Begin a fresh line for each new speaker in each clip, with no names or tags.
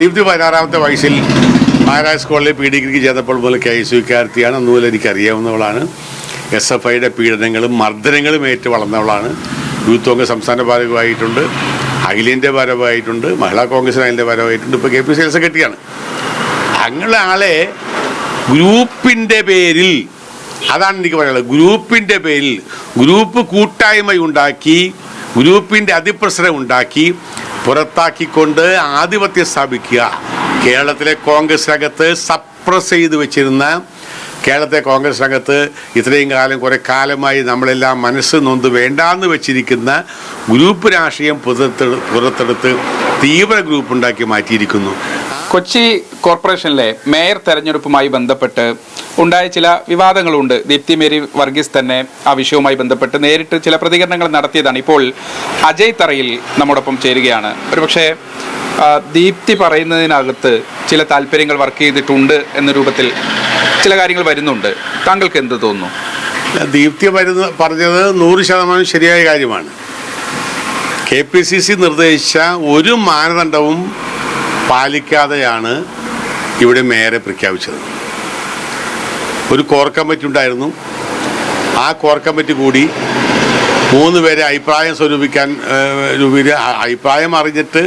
ദീപ്തി 16-ാമത്തെ വയസ്സിൽ മഹാരാജ് സ്കൂളിൽ ഡിഗ്രിക്ക് ചേർന്നപ്പോൾ മുതൽ KSU വിദ്യാർത്ഥിയാണ്. അന്ന് മുതൽ എനിക്കറിയാവുന്നവളാണ്. SFIയുടെ പീഡനങ്ങളും മർദ്ദനങ്ങളും ഏറ്റു വളർന്നവളാണ്. യൂത്ത് കോൺഗ്രസ് സംസ്ഥാന ഭാരവാഹിയായിട്ടുണ്ട്, അഖിലേന്ത്യാ ഭാരവാഹിയായിട്ടുണ്ട്, മഹിളാ കോൺഗ്രസിന് അതിൻ്റെ ഭാരവാഹിയായിട്ടുണ്ട്, ഇപ്പോൾ KPCC ജനറൽ സെക്രട്ടറിയാണ്. അങ്ങനെ ആളെ ഗ്രൂപ്പിൻ്റെ പേരിൽ, അതാണ് എനിക്ക് പറയാനുള്ളത്, ഗ്രൂപ്പിൻ്റെ പേരിൽ ഗ്രൂപ്പ് കൂട്ടായ്മയുണ്ടാക്കി, ഗ്രൂപ്പിൻ്റെ അതിപ്രസരം ഉണ്ടാക്കി പുറത്താക്കിക്കൊണ്ട് ആധിപത്യം സ്ഥാപിക്കുക. കേരളത്തിലെ കോൺഗ്രസിനകത്ത് സപ്രസ് ചെയ്ത് വെച്ചിരുന്ന, കേരളത്തെ കോൺഗ്രസിനകത്ത് ഇത്രയും കാലം കുറേ കാലമായി നമ്മളെല്ലാം മനസ്സ് നൊന്ത് വേണ്ടാന്ന് വെച്ചിരിക്കുന്ന ഗ്രൂപ്പ് രാഷ്ട്രീയം പുറത്തെടുത്ത് തീവ്ര ഗ്രൂപ്പ് ഉണ്ടാക്കി മാറ്റിയിരിക്കുന്നു.
കൊച്ചി കോർപ്പറേഷനിലെ മേയർ തെരഞ്ഞെടുപ്പുമായി ബന്ധപ്പെട്ട് ഉണ്ടായ ചില വിവാദങ്ങളുണ്ട്. ദീപ്തി മേരി വർഗീസ് തന്നെ ആ വിഷയവുമായി ബന്ധപ്പെട്ട് നേരിട്ട് ചില പ്രതികരണങ്ങൾ നടത്തിയതാണ്. ഇപ്പോൾ അജയ് തറയിൽ നമ്മോടൊപ്പം ചേരുകയാണ്. ഒരുപക്ഷെ ദീപ്തി പറയുന്നതിനകത്ത് ചില താല്പര്യങ്ങൾ വർക്ക് ചെയ്തിട്ടുണ്ട് എന്ന രൂപത്തിൽ ചില കാര്യങ്ങൾ വരുന്നുണ്ട്. താങ്കൾക്ക് എന്ത് തോന്നുന്നു?
ദീപ്തി പറഞ്ഞത് 100% ശരിയായ കാര്യമാണ്. KPCC നിർദ്ദേശിച്ച ഒരു മാനദണ്ഡവും പാലിക്കാതെയാണ് ഇവിടെ മേയറെ പ്രഖ്യാപിച്ചത്. ഒരു കോർ കമ്മിറ്റി ഉണ്ടായിരുന്നു. ആ കോർ കമ്മിറ്റി കൂടി 3 പേരെ അഭിപ്രായം സ്വരൂപിക്കാൻ അഭിപ്രായം അറിഞ്ഞിട്ട്,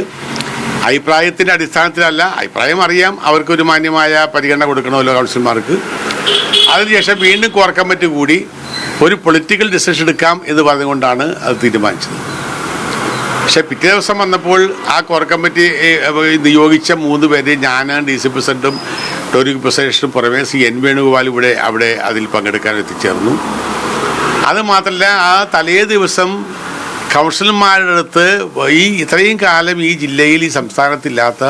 അഭിപ്രായത്തിൻ്റെ അടിസ്ഥാനത്തിലല്ല, അഭിപ്രായം അറിയാം, അവർക്കൊരു മാന്യമായ പരിഗണന കൊടുക്കണമല്ലോ കൗൺസിലർമാർക്ക്. അതിനുശേഷം വീണ്ടും കോർ കമ്മിറ്റി കൂടി ഒരു പൊളിറ്റിക്കൽ ഡിസിഷൻ എടുക്കാം എന്ന് പറഞ്ഞുകൊണ്ടാണ് അത് തീരുമാനിച്ചത്. പക്ഷെ പിറ്റേ ദിവസം വന്നപ്പോൾ ആ കോർ കമ്മിറ്റി നിയോഗിച്ച 3 പേര്, ഞാൻ, DC പ്രസിഡന്റും ടോറിക് പ്രസിഡന്റും പുറമെ CN വേണുഗോപാൽ അവിടെ അതിൽ പങ്കെടുക്കാൻ എത്തിച്ചേർന്നു. അതുമാത്രമല്ല, ആ തലേ ദിവസം കൗൺസിലർമാരുടെ അടുത്ത് ഇത്രയും കാലം ഈ ജില്ലയിൽ, ഈ സംസ്ഥാനത്തില്ലാത്ത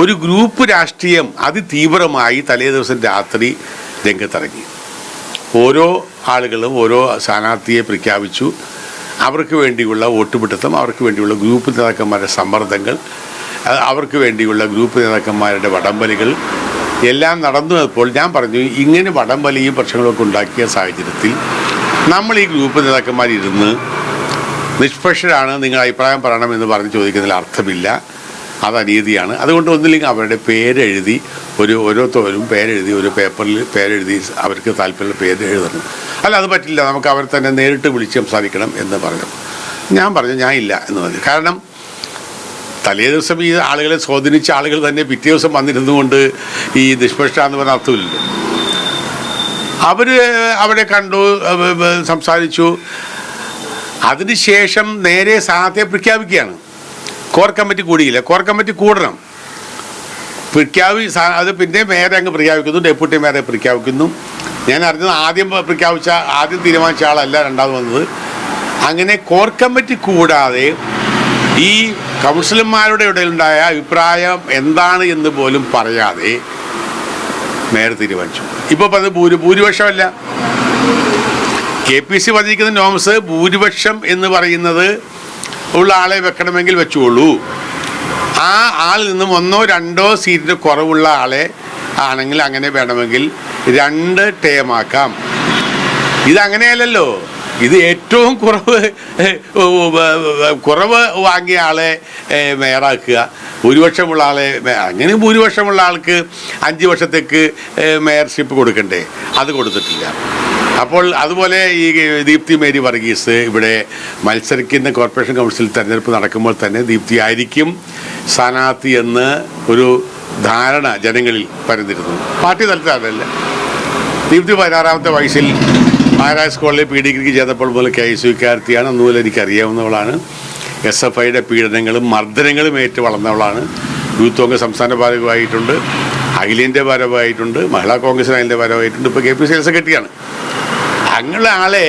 ഒരു ഗ്രൂപ്പ് രാഷ്ട്രീയം അതിതീവ്രമായി തലേ ദിവസം രാത്രി രംഗത്തിറങ്ങി. ഓരോ ആളുകളും ഓരോ സ്ഥാനാർത്ഥിയെ പ്രഖ്യാപിച്ചു. അവർക്ക് വേണ്ടിയുള്ള വോട്ടുപിടുത്തം, അവർക്ക് വേണ്ടിയുള്ള ഗ്രൂപ്പ് നേതാക്കന്മാരുടെ സമ്മർദ്ദങ്ങൾ, അവർക്ക് വേണ്ടിയുള്ള ഗ്രൂപ്പ് നേതാക്കന്മാരുടെ വടംവലികൾ എല്ലാം നടന്നപ്പോൾ ഞാൻ പറഞ്ഞു, ഇങ്ങനെ വടംവലിയും പ്രശ്നങ്ങളൊക്കെ ഉണ്ടാക്കിയ സാഹചര്യത്തിൽ നമ്മൾ ഈ ഗ്രൂപ്പ് നേതാക്കന്മാരിരുന്ന് നിഷ്പക്ഷരാണ്, നിങ്ങൾ അഭിപ്രായം പറയണമെന്ന് പറഞ്ഞ് ചോദിക്കുന്നതിൽ അർത്ഥമില്ല, അത് അനീതിയാണ്. അതുകൊണ്ട് ഒന്നില്ലെങ്കിൽ അവരുടെ പേരെഴുതി, ഓരോരുത്തരും പേരെഴുതി, ഒരു പേപ്പറിൽ പേരെഴുതി അവർക്ക് താല്പര്യമുള്ള പേര് എഴുതണം. അല്ല, അത് പറ്റില്ല, നമുക്ക് അവരെ തന്നെ നേരിട്ട് വിളിച്ച് സംസാരിക്കണം എന്ന് പറഞ്ഞു. ഞാൻ പറഞ്ഞു, ഞാൻ ഇല്ല എന്ന് പറഞ്ഞു. കാരണം തലേ ദിവസം ഈ ആളുകളെ സ്വാധീനിച്ച ആളുകൾ തന്നെ പിറ്റേ ദിവസം വന്നിരുന്നുകൊണ്ട് ഈ നിഷ്പക്ഷ എന്ന് പറഞ്ഞ അർത്ഥമില്ലല്ലോ. അവർ അവിടെ കണ്ടു, സംസാരിച്ചു. അതിനുശേഷം നേരെ സ്ഥാനാർത്ഥിയെ പ്രഖ്യാപിക്കുകയാണ്. കോർ കമ്മിറ്റി കൂടിയില്ല. കോർ കമ്മിറ്റി കൂടണം, അത് പിന്നെ മേയറെ അങ്ങ് പ്രഖ്യാപിക്കുന്നു, ഡെപ്യൂട്ടി മേയറെ പ്രഖ്യാപിക്കുന്നു. ഞാൻ അറിഞ്ഞത് ആദ്യം തീരുമാനിച്ച ആളല്ല രണ്ടാമത് വന്നത്. അങ്ങനെ കോർ കമ്മിറ്റി കൂടാതെ ഈ കൗൺസിലർമാരുടെ ഇടയിലുണ്ടായ അഭിപ്രായം എന്താണ് എന്ന് പോലും പറയാതെ മേയർ തീരുമാനിച്ചു. ഇപ്പോൾ അത് ഭൂരിപക്ഷമല്ല. KPCC പറഞ്ഞിരിക്കുന്ന നോംസ് ഭൂരിപക്ഷം എന്ന് പറയുന്നത് ഉള്ള ആളെ വെക്കണമെങ്കിൽ വെച്ചുകൊള്ളൂ. ആ ആളിൽ നിന്നും 1-2 സീറ്റിന് കുറവുള്ള ആളെ ആണെങ്കിൽ അങ്ങനെ വേണമെങ്കിൽ 2 ടേമാക്കാം. ഇതങ്ങനെയല്ലല്ലോ. ഇത് ഏറ്റവും കുറവ് വാങ്ങിയ ആളെ മേയറാക്കുക, ഭൂരിപക്ഷമുള്ള ആളെ അങ്ങനെ ഭൂരിപക്ഷമുള്ള ആൾക്ക് 5 വർഷത്തേക്ക് മേയർഷിപ്പ് കൊടുക്കണ്ടേ? അത് കൊടുത്തിട്ടില്ല. അപ്പോൾ അതുപോലെ ഈ ദീപ്തി മേരി വർഗീസ് ഇവിടെ മത്സരിക്കുന്ന കോർപ്പറേഷൻ കൗൺസിൽ തെരഞ്ഞെടുപ്പ് നടക്കുമ്പോൾ തന്നെ ദീപ്തി ആയിരിക്കും സ്ഥാനാർത്ഥി എന്ന് ഒരു ധാരണ ജനങ്ങളിൽ പരന്നിരുന്നു. പാർട്ടി തലത്തിലല്ല. ദീപ്തി 16-ാമത്തെ വയസ്സിൽ മഹാരാജ് സ്കൂളിൽ ഡിഗ്രിക്ക് ചേർന്നപ്പോൾ മുതൽ KSU വിദ്യാർത്ഥിയാണ്. അന്ന് മുതൽ എനിക്കറിയാവുന്നവളാണ്. SFIയുടെ പീഡനങ്ങളും മർദ്ദനങ്ങളും ഏറ്റു വളർന്നവളാണ്. യൂത്ത് കോൺഗ്രസ് സംസ്ഥാന ഭാരവാഹിയായിട്ടുണ്ട്, അഖിലേന്ത്യാ ഭാരവാഹിയായിട്ടുണ്ട്, മഹിളാ കോൺഗ്രസിന് അതിൻ്റെ ഭാരവാഹിയായിട്ടുണ്ട്, ഇപ്പോൾ KPCC ജനറൽ സെക്രട്ടറിയാണ്. അങ്ങനെ ആളെ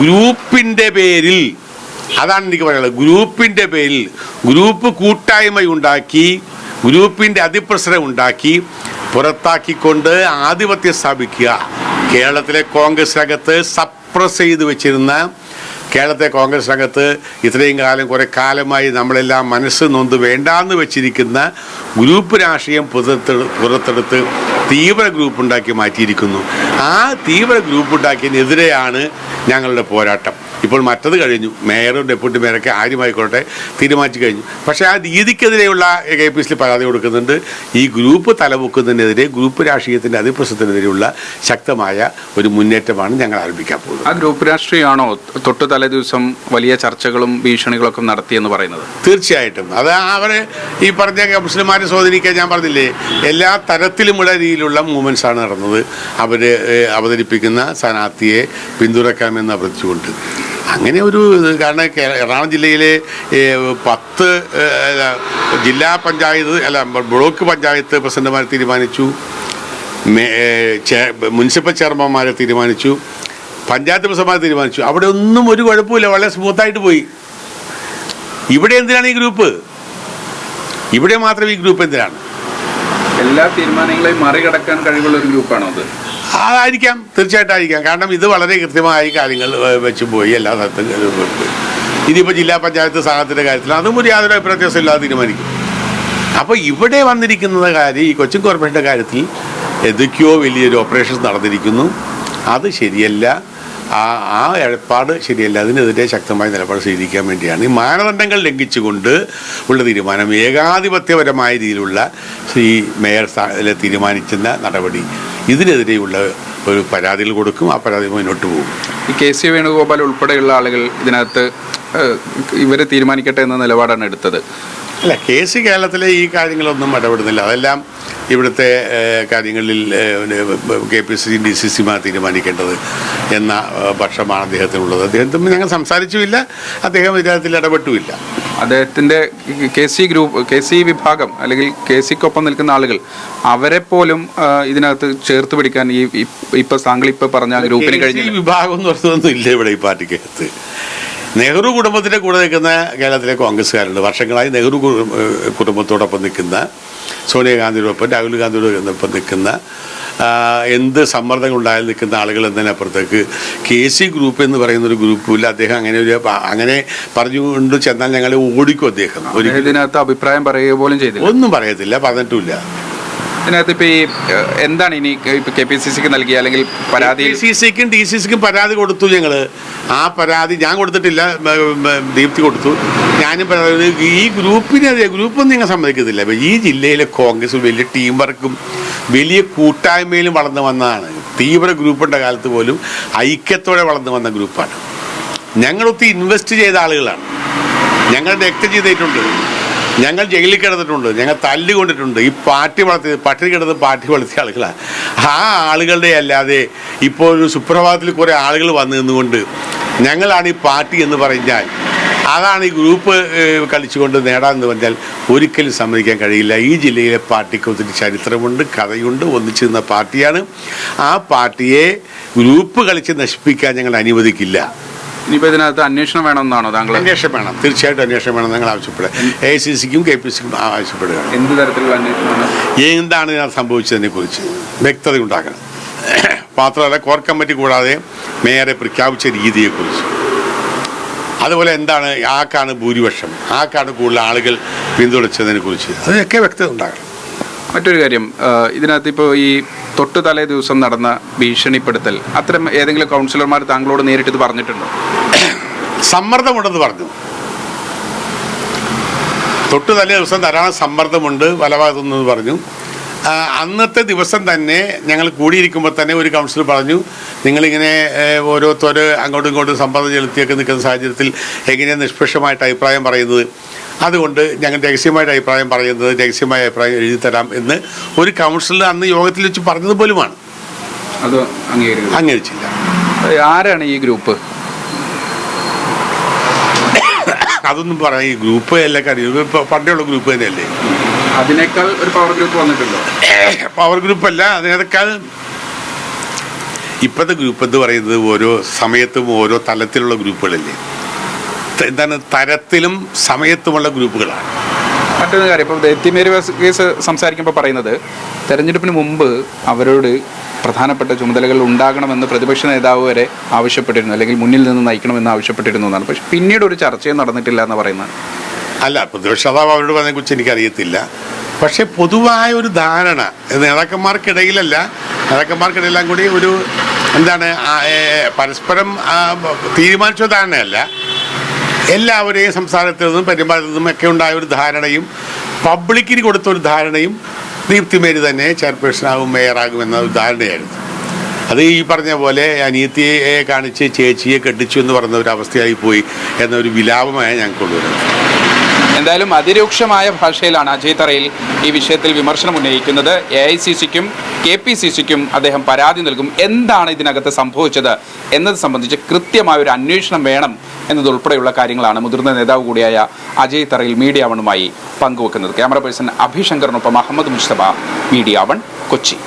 ഗ്രൂപ്പിൻ്റെ പേരിൽ, അതാണ് എനിക്ക് പറയാനുള്ളത്, ഗ്രൂപ്പിൻ്റെ പേരിൽ ഗ്രൂപ്പ് കൂട്ടായ്മയുണ്ടാക്കി, ഗ്രൂപ്പിൻ്റെ അതിപ്രസരം ഉണ്ടാക്കി പുറത്താക്കിക്കൊണ്ട് ആധിപത്യം സ്ഥാപിക്കുക. കേരളത്തിലെ കോൺഗ്രസിനകത്ത് സപ്രസ് ചെയ്ത് വെച്ചിരുന്ന, കേരളത്തെ കോൺഗ്രസിനകത്ത് ഇത്രയും കാലം കുറേ കാലമായി നമ്മളെല്ലാം മനസ്സ് നൊന്ത് വേണ്ടാന്ന് വെച്ചിരിക്കുന്ന ഗ്രൂപ്പ് രാഷ്ട്രീയം പുറത്തെടുത്ത് തീവ്ര ഗ്രൂപ്പ് ഉണ്ടാക്കി മാറ്റിയിരിക്കുന്നു. ആ തീവ്ര ഗ്രൂപ്പ് ഉണ്ടാക്കിയതിനെതിരെയാണ് ഞങ്ങളുടെ പോരാട്ടം. ഇപ്പോൾ മറ്റത് കഴിഞ്ഞു, മേയറും ഡെപ്യൂട്ടി മേയറൊക്കെ ആരുമായിക്കോട്ടെ തീരുമാനിച്ചു കഴിഞ്ഞു. പക്ഷേ ആ രീതിക്കെതിരെയുള്ള KPCC പരാതി കൊടുക്കുന്നുണ്ട്. ഈ ഗ്രൂപ്പ് തലമുക്കുന്നതിനെതിരെ, ഗ്രൂപ്പ് രാഷ്ട്രീയത്തിൻ്റെ അതിപ്രസരത്തിനെതിരെയുള്ള ശക്തമായ ഒരു മുന്നേറ്റമാണ് ഞങ്ങൾ ആരംഭിക്കാൻ പോകുന്നത്.
ആ ഗ്രൂപ്പ് രാഷ്ട്രീയമാണോ തൊട്ട് തലേ ദിവസം വലിയ ചർച്ചകളും ഭീഷണികളൊക്കെ നടത്തിയെന്ന് പറയുന്നത്?
തീർച്ചയായിട്ടും അത് അവരെ ഈ പറഞ്ഞ മുസ്ലിംമാരെ സ്വാധീനിക്കാൻ ഞാൻ പറഞ്ഞില്ലേ, എല്ലാ തരത്തിലുമുള്ള രീതിയിലുള്ള മൂവ്മെൻറ്റ്സാണ് നടന്നത്. അവർ അവതരിപ്പിക്കുന്ന സ്ഥാനാർത്ഥിയെ പിന്തുണക്കാമെന്ന് അഭ്യർത്ഥിച്ചുകൊണ്ട് അങ്ങനെ ഒരു കാരണം എറണാകുളം ജില്ലയിലെ 10 ജില്ലാ പഞ്ചായത്ത് ബ്ലോക്ക് പഞ്ചായത്ത് പ്രസിഡന്റുമാരെ തീരുമാനിച്ചു, മുനിസിപ്പൽ ചെയർമാൻമാരെ തീരുമാനിച്ചു, പഞ്ചായത്ത് പ്രസിഡന്റുമാരെ തീരുമാനിച്ചു. അവിടെ ഒന്നും ഒരു കുഴപ്പമില്ല, വളരെ സ്മൂത്തായിട്ട് പോയി. ഇവിടെ എന്തിനാണ് ഈ ഗ്രൂപ്പ്? ഇവിടെ മാത്രം ഈ ഗ്രൂപ്പ് എന്തിനാണ്?
എല്ലാ തീരുമാനങ്ങളെയും മറികടക്കാൻ കഴിവുള്ള ഒരു ഗ്രൂപ്പാണോ അത്?
അതായിരിക്കാം, തീർച്ചയായിട്ടും ആയിരിക്കാം. കാരണം ഇത് വളരെ കൃത്യമായി കാര്യങ്ങൾ വെച്ച് പോയി, എല്ലാ സ്ഥലത്തും പോയി. ഇനിയിപ്പോൾ ജില്ലാ പഞ്ചായത്ത് സ്ഥാനത്തിൻ്റെ കാര്യത്തിൽ അതും ഒരു യാതൊരു അഭിപ്രായം ഇല്ലാതെ തീരുമാനിക്കും. അപ്പോൾ ഇവിടെ വന്നിരിക്കുന്ന കാര്യം, ഈ കൊച്ചിൻ കോർപ്പറേഷൻ്റെ കാര്യത്തിൽ എന്തൊക്കെയോ വലിയൊരു ഓപ്പറേഷൻ നടന്നിരിക്കുന്നു. അത് ശരിയല്ല, ആ ഏർപ്പാട് ശരിയല്ല. അതിനെതിരെ ശക്തമായ നിലപാട് സ്വീകരിക്കാൻ വേണ്ടിയാണ് ഈ മാനദണ്ഡങ്ങൾ ലംഘിച്ചുകൊണ്ട് ഉള്ള തീരുമാനം, ഏകാധിപത്യപരമായ രീതിയിലുള്ള ഈ മേയർ തീരുമാനിക്കുന്ന നടപടി, ഇതിനെതിരെയുള്ള ഒരു പരാതികൾ കൊടുക്കും. ആ പരാതി മുന്നോട്ട് പോകും.
ഈ KC വേണുഗോപാൽ ഉൾപ്പെടെയുള്ള ആളുകൾ ഇതിനകത്ത് ഇവർ തീരുമാനിക്കട്ടെ എന്ന നിലപാടാണ് എടുത്തത്.
അല്ല, KC കേരളത്തിലെ ഈ കാര്യങ്ങളൊന്നും ഇടപെടുന്നില്ല. അതെല്ലാം ഇവിടുത്തെ കാര്യങ്ങളിൽ KPCC DCCമാർ തീരുമാനിക്കേണ്ടത് എന്ന പക്ഷമാണ് അദ്ദേഹത്തിനുള്ളത്. അദ്ദേഹത്തിന് ഞങ്ങൾ സംസാരിച്ചുമില്ല, അദ്ദേഹം ഇതിനകത്തിൽ ഇടപെട്ടുമില്ല.
അദ്ദേഹത്തിൻ്റെ KC വിഭാഗം അല്ലെങ്കിൽ KCക്കൊപ്പം നിൽക്കുന്ന ആളുകൾ അവരെ പോലും ഇതിനകത്ത് ചേർത്ത് പിടിക്കാൻ ഇപ്പം താങ്കൾ ഇപ്പം പറഞ്ഞ ഗ്രൂപ്പിന് കഴിഞ്ഞ
വിഭാഗം എന്ന് പറഞ്ഞതൊന്നും ഇല്ല ഇവിടെ ഈ പാർട്ടിക്കകത്ത്. നെഹ്റു കുടുംബത്തിൻ്റെ കൂടെ നിൽക്കുന്ന കേരളത്തിലെ കോൺഗ്രസ്സുകാരുണ്ട്. വർഷങ്ങളായി നെഹ്റു കുടുംബത്തോടൊപ്പം നിൽക്കുന്ന, സോണിയാഗാന്ധിയോടൊപ്പം രാഹുൽ ഗാന്ധിയോടൊപ്പം നിൽക്കുന്ന, എന്ത് സമ്മർദ്ദങ്ങൾ ഉണ്ടായാലും നിൽക്കുന്ന ആളുകൾ എന്നതിനപ്പുറത്തേക്ക് KC ഗ്രൂപ്പ് എന്ന് പറയുന്ന ഒരു ഗ്രൂപ്പില്ല. അദ്ദേഹം അങ്ങനെ പറഞ്ഞുകൊണ്ട് ചെന്നാൽ ഞങ്ങളെ ഓടിക്കും. അദ്ദേഹം
ഇതിനകത്ത് അഭിപ്രായം പറയുക പോലും ചെയ്തില്ല,
ഒന്നും പറയത്തില്ല, പറഞ്ഞിട്ടുമില്ല.
ഇതിനകത്ത് ഇപ്പോൾ ഈ എന്താണ് ഇനി ഇപ്പോൾ KPCCക്ക് നൽകിയ അല്ലെങ്കിൽ പരാതി?
KCCക്കും DCCക്കും പരാതി കൊടുത്തു ഞങ്ങൾ. ആ പരാതി ഞാൻ കൊടുത്തിട്ടില്ല, ദീപ്തി കൊടുത്തു. ഞാനും ഈ ഗ്രൂപ്പൊന്നും നിങ്ങൾ സമ്മതിക്കത്തില്ല. ഈ ജില്ലയിലെ കോൺഗ്രസ് വലിയ ടീം വർക്കും വലിയ കൂട്ടായ്മയിലും വളർന്നു വന്നതാണ്. തീവ്ര ഗ്രൂപ്പിൻ്റെ കാലത്ത് പോലും ഐക്യത്തോടെ വളർന്നു വന്ന ഗ്രൂപ്പാണ്. ഞങ്ങളൊത്തിരി ഇൻവെസ്റ്റ് ചെയ്ത ആളുകളാണ്. ഞങ്ങൾ രക്തം ചെയ്തിട്ടുണ്ട്, ഞങ്ങൾ ജയിലിൽ കിടന്നിട്ടുണ്ട്, ഞങ്ങൾ തല്ലുകൊണ്ടിട്ടുണ്ട്. ഈ പട്ടിണി കിടന്ന് പാർട്ടി വളർത്തിയ ആളുകളാണ്. ആ ആളുകളുടെ അല്ലാതെ ഇപ്പോൾ ഒരു സുപ്രഭാതത്തിൽ കുറേ ആളുകൾ വന്നു നിന്നുകൊണ്ട് ഞങ്ങളാണ് ഈ പാർട്ടി എന്ന് പറഞ്ഞാൽ, അതാണ് ഈ ഗ്രൂപ്പ് കളിച്ചുകൊണ്ട് നേടാമെന്ന് പറഞ്ഞാൽ ഒരിക്കലും സമ്മതിക്കാൻ കഴിയില്ല. ഈ ജില്ലയിലെ പാർട്ടിക്ക് ഒത്തിരി ചരിത്രമുണ്ട്, കഥയുണ്ട്, ഒന്നിച്ചു നിന്ന പാർട്ടിയാണ്. ആ പാർട്ടിയെ ഗ്രൂപ്പ് കളിച്ച് നശിപ്പിക്കാൻ ഞങ്ങൾ അനുവദിക്കില്ല.
ഇനിയിപ്പോൾ ഇതിനകത്ത് അന്വേഷണം വേണമെന്നാണോ താങ്കൾ?
അന്വേഷണം വേണം, തീർച്ചയായിട്ടും അന്വേഷണം വേണം. ഞങ്ങൾ ആവശ്യപ്പെടുക, AICCക്കും KPCCക്കും ആവശ്യപ്പെടുകയാണ്.
എന്ത് തരത്തിലുള്ള അന്വേഷണമാണ്?
എന്താണ് ഇതിനകത്ത് സംഭവിച്ചതിനെ കുറിച്ച് വ്യക്തത ഉണ്ടാക്കണം. മാത്രമല്ല കോർ കമ്മിറ്റി കൂടാതെ മേയറെ പ്രഖ്യാപിച്ച രീതിയെക്കുറിച്ച്, അതുപോലെ എന്താണ് ആർക്കാണ് ഭൂരിപക്ഷം, ആർക്കാണ് കൂടുതൽ ആളുകൾ പിന്തുണച്ചതിനെ കുറിച്ച്, അതൊക്കെ വ്യക്തത ഉണ്ടാകണം.
മറ്റൊരു കാര്യം, ഇതിനകത്ത് ഇപ്പോൾ ഈ തൊട്ട് തലേ ദിവസം നടന്ന ഭീഷണിപ്പെടുത്തൽ, അത്തരം ഏതെങ്കിലും കൗൺസിലർമാർ താങ്കളോട് നേരിട്ട് ഇത് പറഞ്ഞിട്ടുണ്ടോ?
സമ്മർദ്ദമുണ്ടെന്ന് പറഞ്ഞു. തൊട്ട് തലേ ദിവസം ധാരാളം സമ്മർദ്ദമുണ്ട് പല ഭാഗത്തുനിന്ന് പറഞ്ഞു. അന്നത്തെ ദിവസം തന്നെ ഞങ്ങൾ കൂടിയിരിക്കുമ്പോൾ തന്നെ ഒരു കൗൺസിലർ പറഞ്ഞു, നിങ്ങളിങ്ങനെ ഓരോരുത്തർ അങ്ങോട്ടും ഇങ്ങോട്ടും സമ്മർദ്ദം ചെലുത്തിയൊക്കെ നിൽക്കുന്ന സാഹചര്യത്തിൽ എങ്ങനെയാണ് നിഷ്പക്ഷമായിട്ട് അഭിപ്രായം പറയുന്നത്, അതുകൊണ്ട് ഞങ്ങൾ രഹസ്യമായിട്ട് അഭിപ്രായം പറയുന്നത്, രഹസ്യമായ അഭിപ്രായം എഴുതി തരാം എന്ന് ഒരു കൗൺസിലർ അന്ന് യോഗത്തിൽ വെച്ച് പറഞ്ഞത് പോലുമാണ്.
അത്
അംഗീകരിച്ചില്ല.
ആരാണ് ഈ ഗ്രൂപ്പ്?
അതൊന്നും പറയാം. ഈ ഗ്രൂപ്പ് എല്ലാം കാര്യം പണ്ടുള്ള ഗ്രൂപ്പ് തന്നെയല്ലേ.
അതിനേക്കാൾ ഒരു പവർ ഗ്രൂപ്പ് വന്നിട്ടുണ്ടോ?
പവർ ഗ്രൂപ്പല്ല, അതിനേക്കാൾ ഇപ്പോഴത്തെ ഗ്രൂപ്പ് എന്ന് പറയുന്നത് ഓരോ സമയത്തും ഓരോ തലത്തിലുള്ള ഗ്രൂപ്പുകളല്ലേ. എന്താണ് തരത്തിലും സമയത്തുമുള്ള ഗ്രൂപ്പുകളാണ്.
മറ്റൊരു കാര്യം, ഇപ്പോൾ ദൈത്യമേരി കേസ് സംസാരിക്കുമ്പോൾ പറയുന്നത് തെരഞ്ഞെടുപ്പിന് മുമ്പ് അവരോട് പ്രധാനപ്പെട്ട ചുമതലകൾ ഉണ്ടാകണമെന്ന് പ്രതിപക്ഷ നേതാവ് വരെ ആവശ്യപ്പെട്ടിരുന്നു, അല്ലെങ്കിൽ മുന്നിൽ നിന്ന് നയിക്കണമെന്ന് ആവശ്യപ്പെട്ടിരുന്നു എന്നാണ്. പക്ഷെ പിന്നീട് ഒരു ചർച്ചയും നടന്നിട്ടില്ല എന്ന് പറയുന്നത്.
അല്ല, പ്രതിപക്ഷ നേതാവ് അവരോട് പറഞ്ഞതിനെക്കുറിച്ച് എനിക്കറിയത്തില്ല. പക്ഷേ പൊതുവായ ഒരു ധാരണ നേതാക്കന്മാർക്കിടയിലെല്ലാം കൂടി ഒരു എന്താണ് പരസ്പരം തീരുമാനിച്ച ധാരണയല്ല, എല്ലാവരെയും സംസ്ഥാനത്തിൽ നിന്നും പെരുമ്പാലത്തിൽ നിന്നും ഒക്കെ ഉണ്ടായ ഒരു ധാരണയും പബ്ലിക്കിന് കൊടുത്ത ഒരു ധാരണയും ദീപ്തി മേരി തന്നെ ചെയർപേഴ്സണാകും മേയറാകും എന്ന ഒരു ധാരണയായിരുന്നു. അത് ഈ പറഞ്ഞ പോലെ അനിയത്തിയെ കാണിച്ച് ചേച്ചിയെ കെട്ടിച്ചു എന്ന് പറയുന്ന ഒരു അവസ്ഥയായി പോയി എന്നൊരു വിലാപമായ ഞാൻ കൊണ്ടുവരുന്നത്.
എന്തായാലും അതിരൂക്ഷമായ ഭാഷയിലാണ് അജയ് തറയിൽ ഈ വിഷയത്തിൽ വിമർശനം ഉന്നയിക്കുന്നത്. AICCക്കും KPCCക്കും അദ്ദേഹം പരാതി നൽകും. എന്താണ് ഇതിനകത്ത് സംഭവിച്ചത് എന്നത് സംബന്ധിച്ച് കൃത്യമായ ഒരു അന്വേഷണം വേണം എന്നതുൾപ്പെടെയുള്ള കാര്യങ്ങളാണ് മുതിർന്ന നേതാവ് കൂടിയായ അജയ് തറയിൽ മീഡിയ വണ്ണുമായി പങ്കുവെക്കുന്നത്. ക്യാമറ പേഴ്സൺ അഭിശങ്കറിനൊപ്പം അഹമ്മദ് മുസ്തഫ, മീഡിയ വൺ, കൊച്ചി.